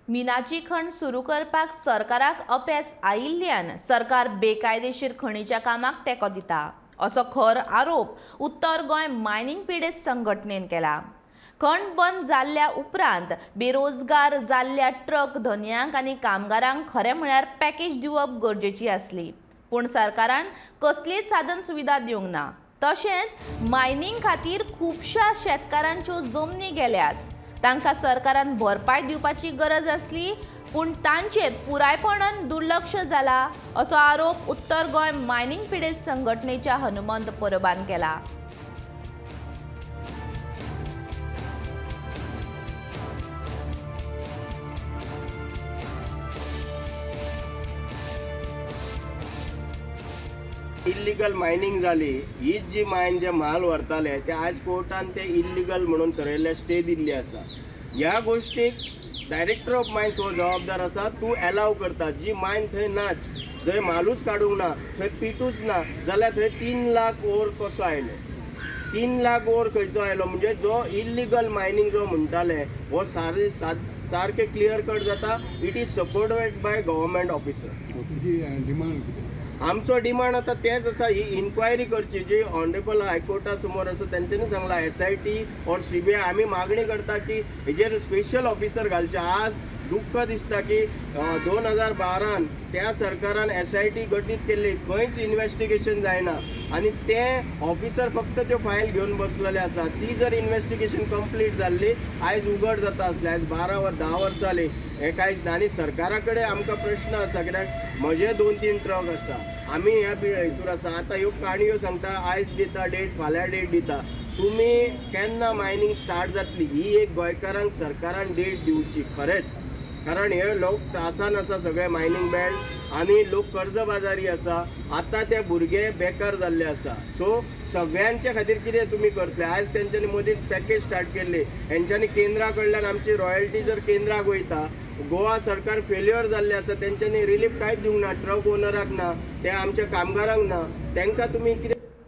मिनाची खण सुरू करपाक सरकाराक अपेस आयिल्ल्यान सरकार बेकायदेशीर खणीच्या कामाक तेंको दिता असो खर आरोप उत्तर गोंय मायनिंग पिडेस्त संघटनेन केला। खण बंद जाल्ल्या उपरांत बेरोजगार जाल्ल्या ट्रक धन्यांक आनी कामगारांक खरें म्हळ्यार पॅकेज दिवप गरजेची आसली, पूण सरकारान कसलीच साधन सुविधा दिवंक ना। तशेंच मायनिंग खातीर खुबशा शेतकारांच्यो जमनी गेल्यात, तांकां सरकारान भरपाय दिवपाची गरज आसली, पूण तांचेर पुरायपणान दुर्लक्ष जाला असो आरोप उत्तर गोंय मायनिंग पिडेस्त संघटनेच्या हनुमंत परबान केला। इल्लीगल मायनिंग जाली, हीच जी मायन जे म्हाल व्हरताले ते आज कोर्टान ते इल्लीगल म्हणून ठरयल्ले स्टे दिल्ली आसा। ह्या गोष्टीक डायरेक्टर ऑफ मायन्स हो जबाबदार आसा। तूं एलाव करता जी मायन थंय नाच, जंय म्हालूच काडूंक ना, थंय पिटूच ना जाल्यार थंय 3 लाख ओर कसो आयलो? 3 लाख ओर खंयचो आयलो? म्हणजे जो इल्लीगल मायनिंग जो म्हणटाले हो सारके क्लियर कट जाता। It is supported by government officer. आमचो डिमांड आता तेच आसा, ही इन्क्वायरी करची जी ऑनरेबल हायकोर्टा समोर आसा त्यांच्यानी सांगला SIT और CBI आम्ही मागणी करता की हेजेर स्पेशल ऑफिसर घालचे। आज दुःख दिसता की 2012 त्या सरकारान SIT गठीत केल्ली, खंयच इन्व्हेस्टिगेशन जायना आणि ते ऑफिसर फक्त त्यो फायल घेवन बसलेले आसा। ती जर इन्व्हेस्टिगेशन कंप्लीट जाल्ली आयज उघड जाता आसले, आयज 10 वर्सां जाली हे कांयच ना। आनी सरकारा कडेन आमकां प्रश्न आसा, कित्याक म्हजे 2-3 ट्रक आसा, आमी ह्या हितूर आसा। आतां ह्यो काणयो सांगता आयज दिता डेट, फाल्यां डेट दिता, तुमी केन्ना मायनिंग स्टार्ट जातली ही एक गोंयकारांक सरकारान डेट दिवची खरेंच। कारण हे लोक त्रासान आसा सगळे मायनिंग बेल्ट आनी लोक कर्जबाजारी आसा। आता ते भुरगे बेकार जाल्ले आसा। सो सगळ्यांच्या खातीर कितें तुमी करतले? आज तेंच्यांनी मदींच पॅकेज स्टार्ट केल्ली, हेंच्यांनी केंद्रा कडल्यान आमची रॉयल्टी जर केंद्राक वयता, गोवा सरकार फेल्युअर जाल्ले आसा, तेंच्यांनी रिलीफ कांयच दिवंक ना, ट्रक ओनराक ना, ते आमच्या कामगारांक ना, तांकां तुमी कितें